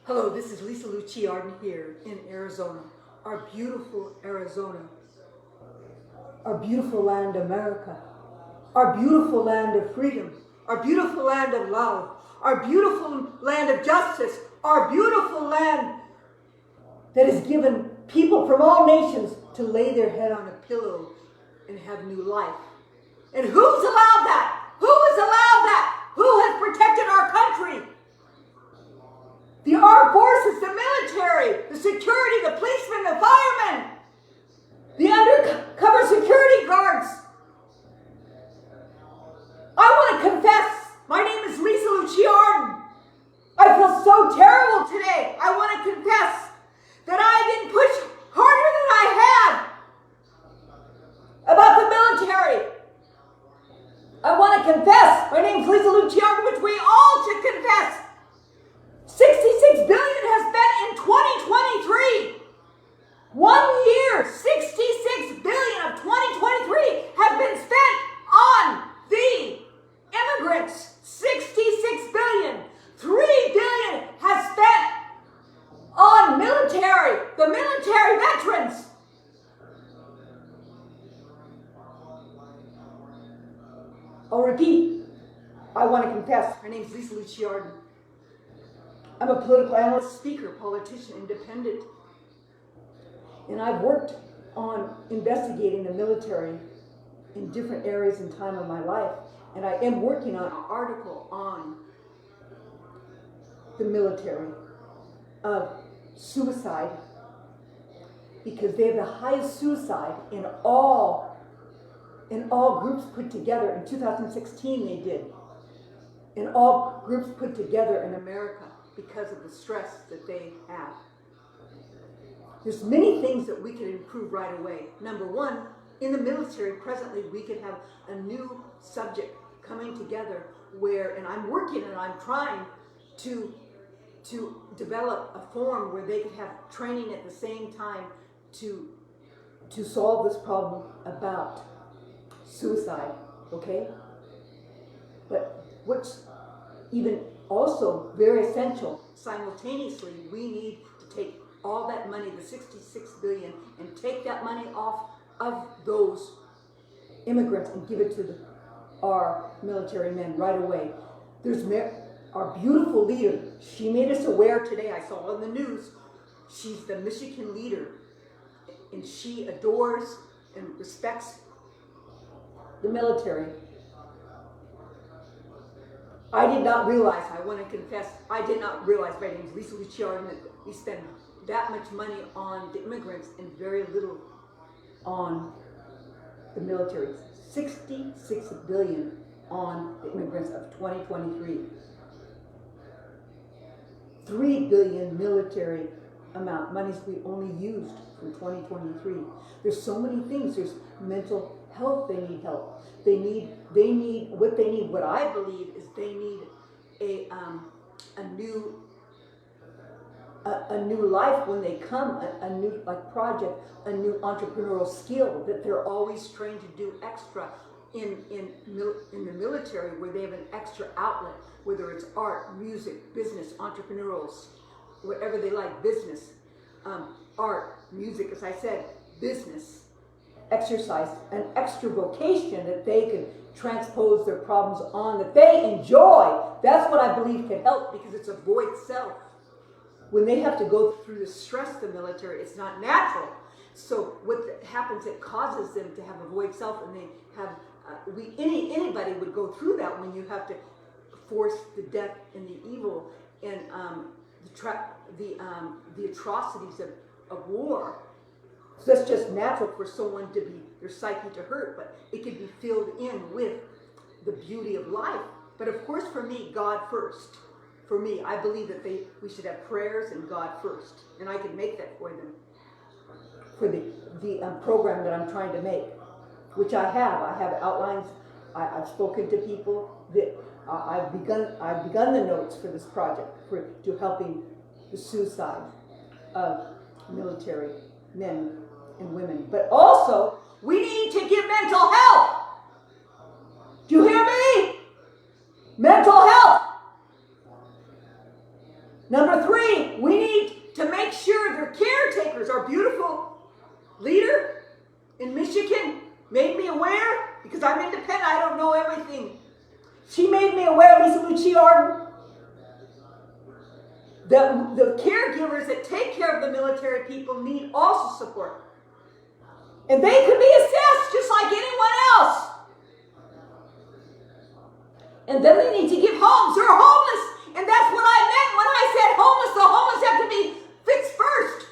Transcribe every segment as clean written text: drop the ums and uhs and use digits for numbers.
Hello, this is Lisa Luciarden here in Arizona, our beautiful Arizona, our beautiful land America, our beautiful land of freedom, our beautiful land of love, our beautiful land of justice, our beautiful land that has given people from all nations to lay their head on a pillow and have new life. And who's allowed that? Who has allowed that? Who has protected our country? The armed forces, the military, the security, the policemen, the firemen, the undercover security guards. I want to confess, my name is Lisa Luciarden. I feel so terrible today. I want to confess that I didn't push harder than I had about the military. I want to confess, my name is Lisa Luciarden, which we all should confess. $66 billion has been in 2023. 1 year, $66 billion of 2023 has been spent on the immigrants. $66 billion. $3 billion has spent on military, the military veterans. I'll repeat. I want to confess. My name is Lisa Luciarden. I'm a political analyst, speaker, politician, independent. And I've worked on investigating the military in different areas and time of my life. And I am working on an article on the military of suicide, because they have the highest suicide in all groups put together. In 2016 they did. In all groups put together in America, because of the stress that they have. There's many things that we can improve right away. Number one, in the military presently, we could have a new subject coming together where, and I'm working and I'm trying to develop a form where they could have training at the same time to solve this problem about suicide, okay? But what's even also very essential, simultaneously, we need to take all that money, the $66 billion, and take that money off of those immigrants and give it to our military men right away. There's our beautiful leader. She made us aware today. I saw on the news. She's the Michigan leader, and she adores and respects the military. I did not realize, I want to confess, I did not realize, my name is Lisa Luciarden, that we spend that much money on the immigrants and very little on the military. $66 billion on the immigrants of 2023. $3 billion military amount, monies we only used for 2023. There's so many things. There's mental health, they need help. What I believe is they need a new life when they come, a new project, a new entrepreneurial skill that they're always trained to do extra in the military, where they have an extra outlet, whether it's art, music, business, entrepreneurials, whatever they like, business, art, music, as I said, business, exercise, an extra vocation that they can transpose their problems on, that they enjoy. That's what I believe can help, because it's a void self. When they have to go through the stress of the military, it's not natural. So what happens, it causes them to have a void self, and they have, anybody would go through that when you have to force the death and the evil and the atrocities of war. So that's just natural for someone to be, their psyche to hurt, but it can be filled in with the beauty of life. But of course, for me, God first. For me, I believe that we should have prayers and God first, and I can make that for them, for the program that I'm trying to make, which I have. I have outlines. I've spoken to people that I've begun the notes for this project to helping the suicide of military men and women. But also, we need to give mental health. Do you hear me? Mental health. Number 3, we need to make sure their caretakers, our beautiful leader in Michigan, made me aware, because I'm independent, I don't know everything. She made me aware, Lisa Luciardi, that the caregivers that take care of the military people need also support. And they could be assessed just like anyone else. And then they need to give homes. They're homeless. And that's what I meant when I said homeless. The homeless have to be fixed first.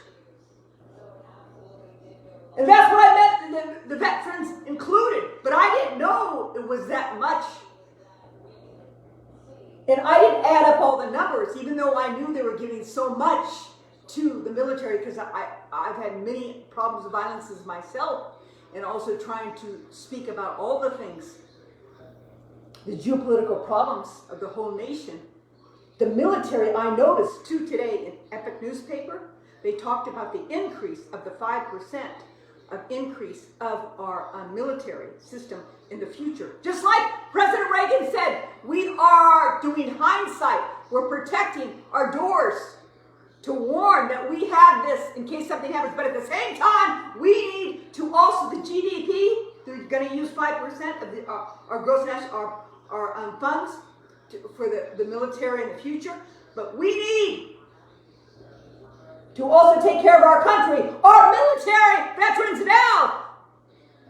And that's what I meant, the veterans included. But I didn't know it was that much. And I didn't add up all the numbers, even though I knew they were giving so much to the military, because I've had many problems of violence myself, and also trying to speak about all the things, the geopolitical problems of the whole nation. The military, I noticed too today in Epic newspaper, they talked about the increase of the 5% of increase of our military system in the future. Just like President Reagan said, we are doing hindsight. We're protecting our doors to warn that we have this in case something happens. But at the same time, we need to also, the GDP, they're going to use 5% of our gross national, our funds for the military in the future. But we need to also take care of our country. Our military veterans now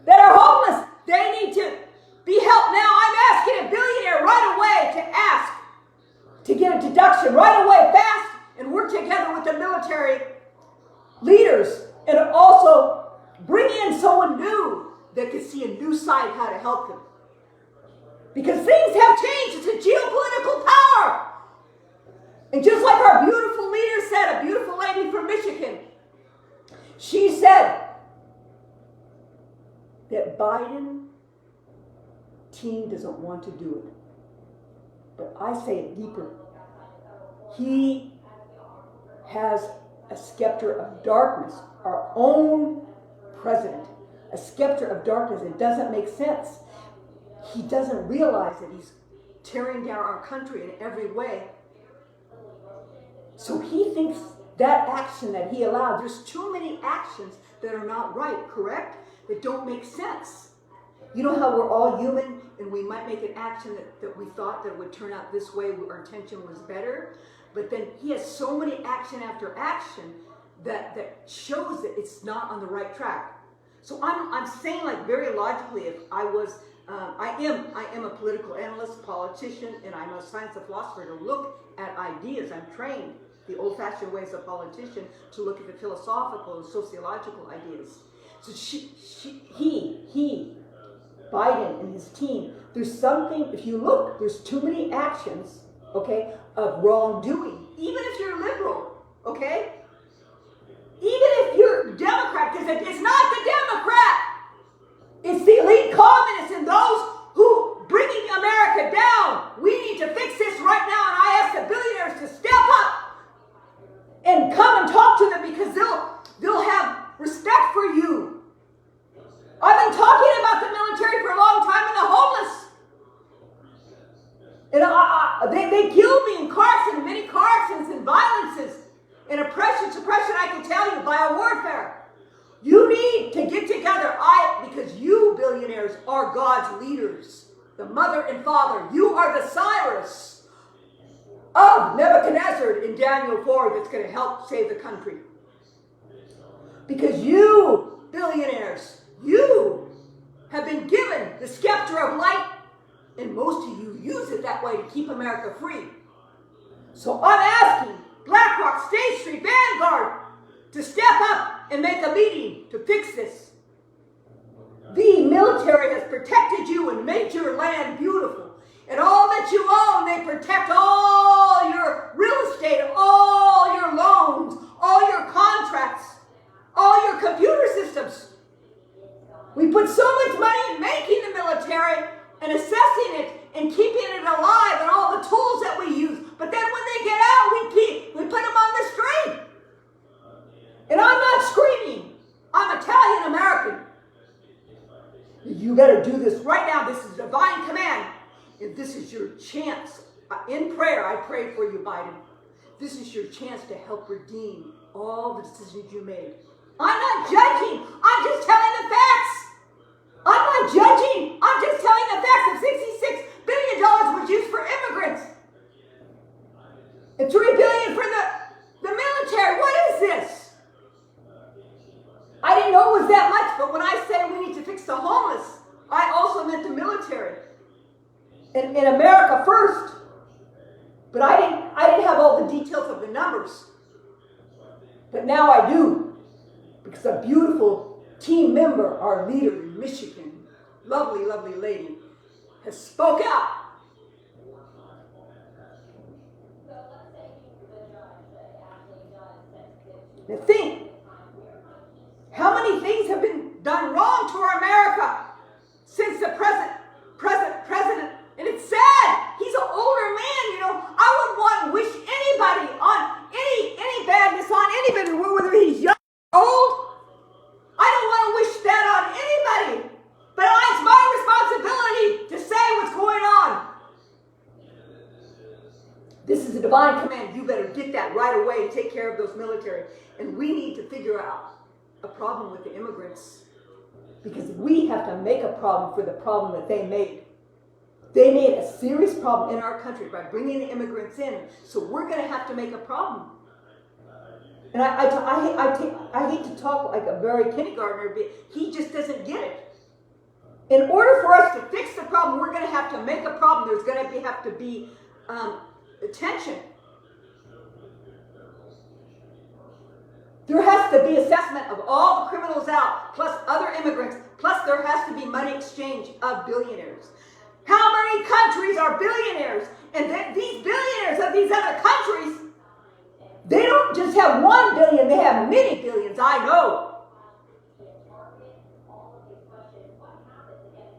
that are homeless, they need to be helped now. I'm asking a billionaire right away to ask to get a deduction right away, fast, and work together with the military leaders and also bring in someone new that could see a new side how to help them. Because things have changed. It's a geopolitical power. And just like our beautiful leader said, a beautiful lady from Michigan, she said that Biden team doesn't want to do it. But I say it deeper. He has a scepter of darkness, our own president, a scepter of darkness. It doesn't make sense. He doesn't realize that he's tearing down our country in every way. So he thinks that action that he allowed, there's too many actions that are not right, correct? That don't make sense. You know how we're all human and we might make an action that we thought that would turn out this way, our intention was better, but then he has so many action after action that shows that it's not on the right track. So I'm saying, like, very logically, if I was, I am a political analyst, politician, and I'm a science of philosopher to look at ideas. I'm trained the old-fashioned ways of politician to look at the philosophical and sociological ideas. So he, Biden and his team, there's something, if you look, there's too many actions, okay, of wrongdoing. Even if you're liberal, okay? Even if you're Democrat, because it's not the Democrat, it's the elite communists and those who bringing America down. We need to fix this right now, and I ask the billionaires to step up and come and talk to them, because they'll have respect for you. I've been talking about the military for a long time and the homeless. And they killed me in car accidents, many car accidents and violences and oppression, suppression, I can tell you, biowarfare. You need to get together, because you billionaires are God's leaders, the mother and father. You are the Cyrus of Nebuchadnezzar in Daniel 4 that's going to help save the country. Because you, billionaires, you have been given the scepter of light, and most of you use it that way to keep America free. So I'm asking BlackRock, State Street, Vanguard to step up and make a meeting to fix this. The military has protected you and made your land beautiful. And all that you own, they protect all your real estate, all your loans, all your contracts, all your computer systems. We put so much money in making the military and assessing it and keeping it alive and all the tools that we use. But then when they get out, we put them on the street. And I'm not screaming. I'm Italian American. You better do this right now. This is a divine command. And this is your chance. In prayer, I pray for you, Biden, this is your chance to help redeem all the decisions you made. I'm not judging. I'm just telling the facts. I'm not judging. I'm just telling the facts. If $66 billion was used for immigrants and $3 billion for the military, what is this? I didn't know it was that much, but when I say we need to fix the homeless, I also meant the military. In America first. But I didn't have all the details of the numbers. But now I do. Because a beautiful team member, our leader in Michigan, lovely, lovely lady, has spoke out. Now think, how many things have been done wrong to our America since the president, and it's sad. He's an older man, you know. I wouldn't want to wish anybody on any badness on anybody, whether he's young or old. I don't want to wish that on anybody. But it's my responsibility to say what's going on. This is a divine command. You better get that right away and take care of those military. And we need to figure out a problem with the immigrants. Because we have to make a problem for the problem that they made. They made a serious problem in our country by bringing the immigrants in. So we're going to have to make a problem. And I hate to talk like a very kindergartner, but he just doesn't get it. In order for us to fix the problem, we're going to have to make a problem. There's going to have to be attention. There has to be assessment of all the criminals out, plus other immigrants, plus there has to be money exchange of billionaires. How many countries are billionaires? And these billionaires of these other countries, they don't just have 1 billion, they have many billions, I know.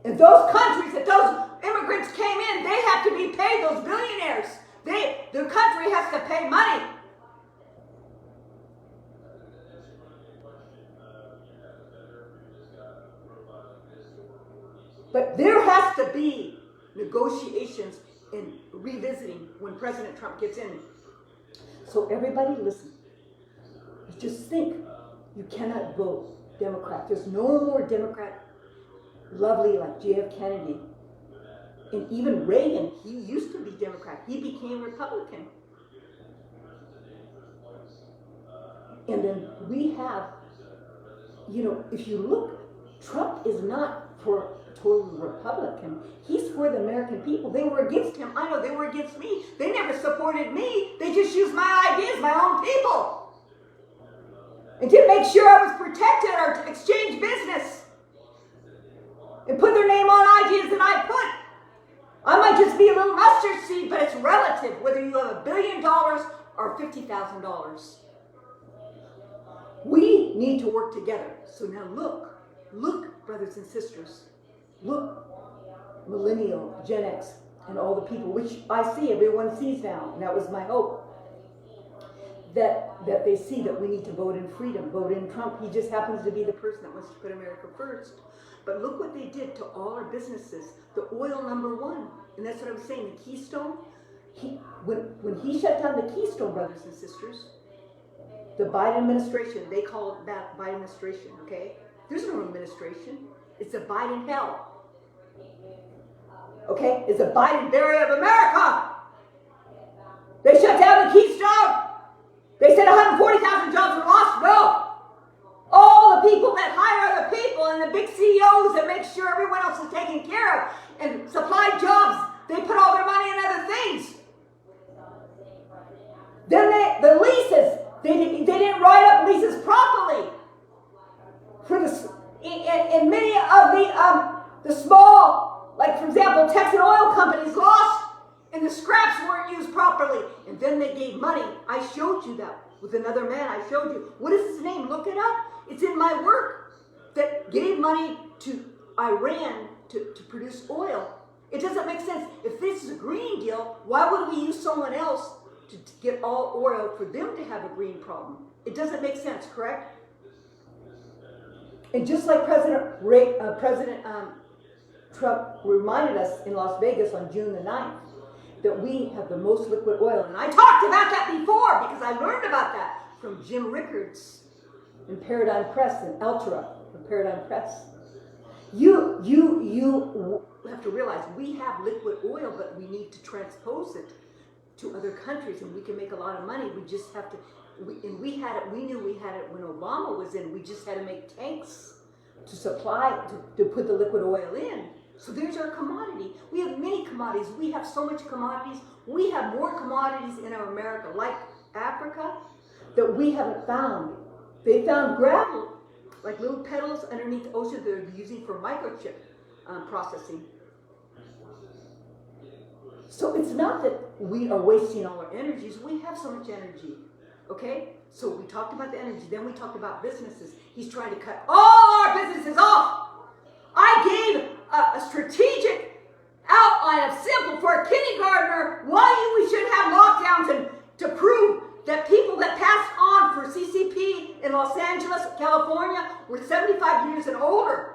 And those countries that those immigrants came in, they have to be paid, those billionaires. Their country has to pay money. But there has to be negotiations and revisiting when President Trump gets in. So everybody listen. Just think, you cannot vote Democrat. There's no more Democrat lovely like J.F. Kennedy. And even Reagan, he used to be Democrat. He became Republican. And then we have, you know, if you look, Trump is not for total Republican. He's for the American people. They were against him. I know they were against me. They never supported me. They just used my ideas, my own people. And to make sure I was protected or to exchange business. And put their name on ideas that I put. I might just be a little mustard seed, but it's relative whether you have $1 billion or $50,000. We need to work together. So now look, brothers and sisters. Look, millennial, Gen X, and all the people, which I see, everyone sees now, and that was my hope, that they see that we need to vote in freedom, vote in Trump. He just happens to be the person that wants to put America first. But look what they did to all our businesses. The oil #1, and that's what I was saying, the Keystone. When he shut down the Keystone, brothers and sisters, the Biden administration, they call it that Biden administration, okay? There's no administration. It's a Biden hell. Okay? It's a Biden Bureau of America. They shut down the Keystone. They said 140,000 jobs were lost. No. All the people that hire other people and the big CEOs that make sure everyone else is taken care of and supply jobs, they put all their money in other things. Then the leases, they didn't write up leases properly. For in many of the small, like for example, Texan oil companies lost, and the scraps weren't used properly. And then they gave money. I showed you that with another man. I showed you. What is his name? Look it up. It's in my work. That gave money to Iran to produce oil. It doesn't make sense. If this is a green deal, why would we use someone else to get all oil for them to have a green problem? It doesn't make sense, correct? And just like President Trump reminded us in Las Vegas on June the 9th, that we have the most liquid oil. And I talked about that before because I learned about that from Jim Rickards in Paradigm Press and Altura from Paradigm Press. You have to realize we have liquid oil, but we need to transpose it to other countries, and we can make a lot of money. We just have to, we had it, we knew we had it when Obama was in. We just had to make tanks to supply, to put the liquid oil in. So there's our commodity. We have many commodities. We have so much commodities. We have more commodities in America, like Africa, that we haven't found. They found gravel, like little petals underneath the ocean that they're using for microchip processing. So it's not that we are wasting all our energies. We have so much energy, okay? So we talked about the energy. Then we talked about businesses. He's trying to cut all our businesses off. I gave a strategic outline of simple for a kindergartner why we should have lockdowns and to prove that people that passed on for CCP in Los Angeles, California, were 75 years and older.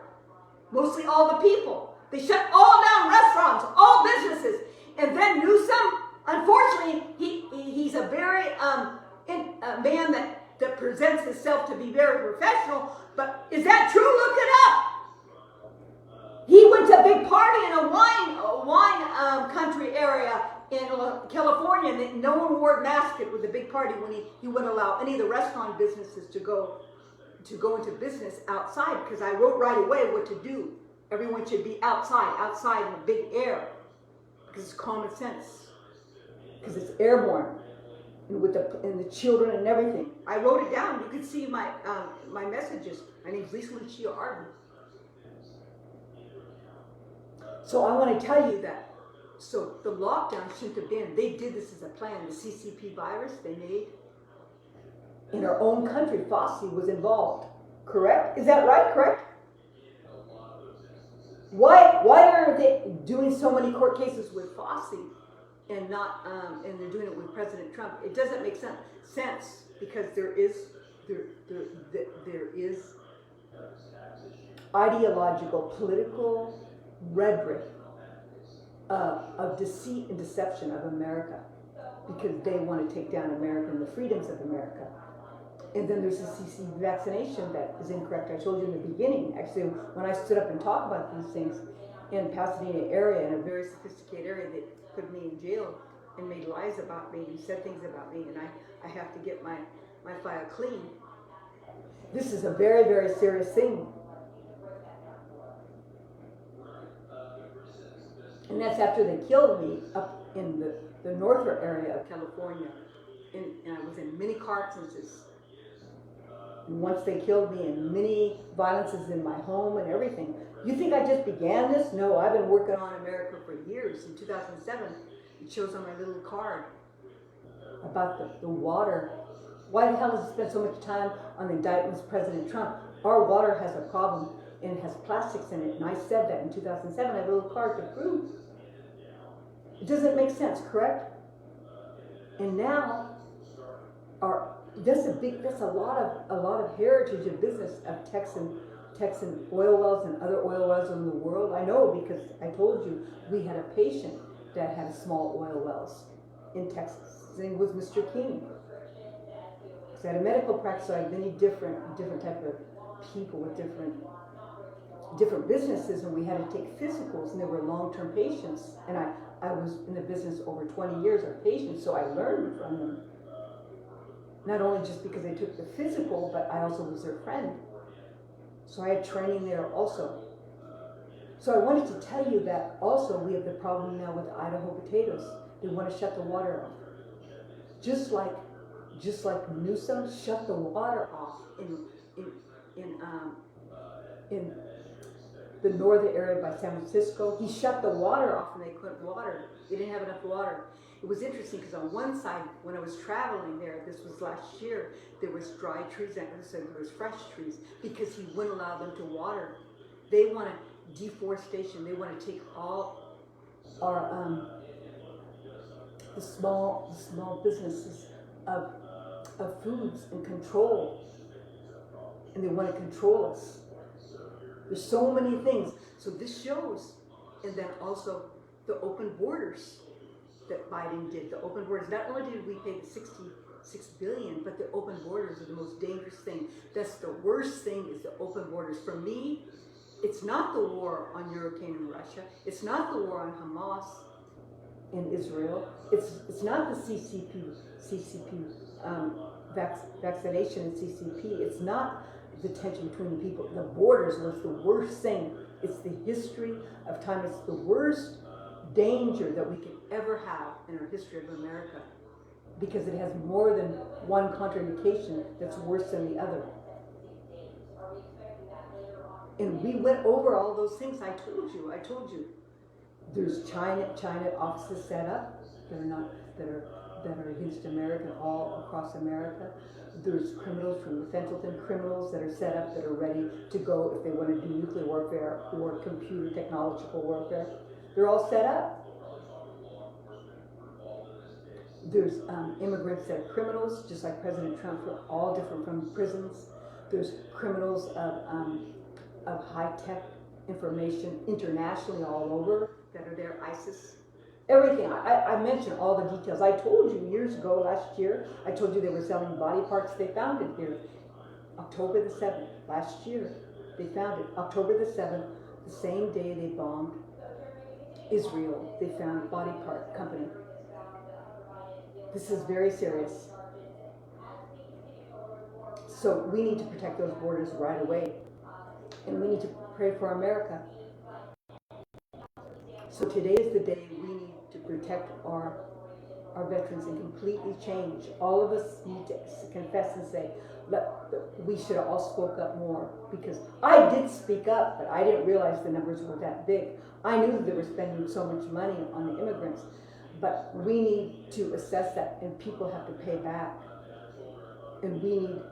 Mostly all the people. They shut all down restaurants, all businesses. And then Newsom, unfortunately, he's a very man that presents himself to be very professional. But is that true? Look it up. He went to a big party in a wine country area in California, and no one wore a mask with the big party when he wouldn't allow any of the restaurant businesses to go into business outside, because I wrote right away what to do. Everyone should be outside in the big air, because it's common sense, because it's airborne, and with the children and everything. I wrote it down. You can see my messages. My name's Lisa Lucia Arden. So I want to tell you that. So the lockdown shouldn't have been. They did this as a plan. The CCP virus they made in our own country. Fauci was involved. Correct? Is that right? Correct? Why are they doing so many court cases with Fauci and not and they're doing it with President Trump? It doesn't make sense because there is ideological, political rhetoric of deceit and deception of America, because they want to take down America and the freedoms of America. And then there's the CC vaccination that is incorrect. I told you in the beginning, actually, when I stood up and talked about these things in Pasadena area, in a very sophisticated area, they put me in jail and made lies about me and said things about me, and I have to get my file clean. This is a very, very serious thing. And that's after they killed me up in the northern area of California. And I was in many car accidents. And once they killed me, and many violences in my home and everything. You think I just began this? No, I've been working on America for years. In 2007, it shows on my little card about the water. Why the hell does it spend so much time on the indictments of President Trump? Our water has a problem, and it has plastics in it. And I said that in 2007. I have a little card to prove. It doesn't make sense, correct? And now, that's a lot of heritage of business of Texan oil wells and other oil wells in the world. I know because I told you we had a patient that had small oil wells in Texas. His name was Mr. King. So I had a medical practice, so I had many different type of people with different businesses, and we had to take physicals, and they were long-term patients. And I was in the business over 20 years of patients, so I learned from them. Not only just because they took the physical, but I also was their friend. So I had training there also. So I wanted to tell you that also we have the problem now with Idaho potatoes. They want to shut the water off. Just like Newsom shut the water off in the northern area by San Francisco. He shut the water off and they couldn't water. They didn't have enough water. It was interesting because on one side, when I was traveling there, this was last year, there was dry trees and there was fresh trees because he wouldn't allow them to water. They want deforestation. They want to take all our the small businesses of foods and control, and they want to control us. There's so many things. So this shows, and then also the open borders that Biden did, the open borders. Not only did we pay the $66 billion, but the open borders are the most dangerous thing. That's the worst thing, is the open borders. For me, it's not the war on Ukraine and Russia. It's not the war on Hamas in Israel. It's not the CCP vaccination in CCP. It's not the tension between the people. The borders was the worst thing. It's the history of time. It's the worst danger that we could ever have in our history of America, because it has more than one contraindication that's worse than the other. And we went over all those things. I told you. There's China offices set up that are against America, all across America. There's criminals from the Fentanyl criminals that are set up, that are ready to go if they want to do nuclear warfare or computer technological warfare. They're all set up. There's immigrants that are criminals, just like President Trump, all different from prisons. There's criminals of high-tech information internationally all over that are there, ISIS. Everything. I mentioned all the details. I told you years ago, last year, I told you they were selling body parts. They found it here. October the 7th, last year, they found it. October the 7th, the same day they bombed Israel, they found body part company. This is very serious. So we need to protect those borders right away. And we need to pray for America. So today is the day we need to protect our veterans and completely change. All of us need to confess and say, we should have all spoke up more, because I did speak up, but I didn't realize the numbers were that big. I knew that they were spending so much money on the immigrants, but we need to assess that, and people have to pay back. And we need,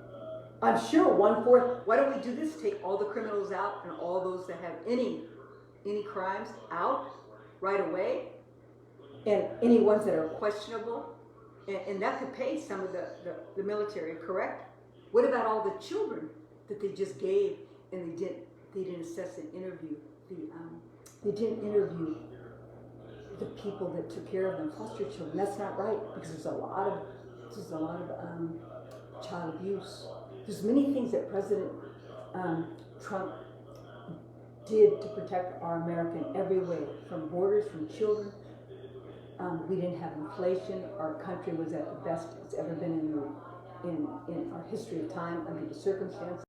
I'm sure 1/4, why don't we do this? Take all the criminals out and all those that have any crimes out right away, and any ones that are questionable, and that could pay some of the military, correct? What about all the children that they just gave and they didn't assess and interview they didn't interview the people that took care of them, foster children? That's not right, because there's a lot of child abuse. There's many things that President Trump did to protect our America in every way, from borders, from children. We didn't have inflation. Our country was at the best it's ever been in our history of time under the circumstances.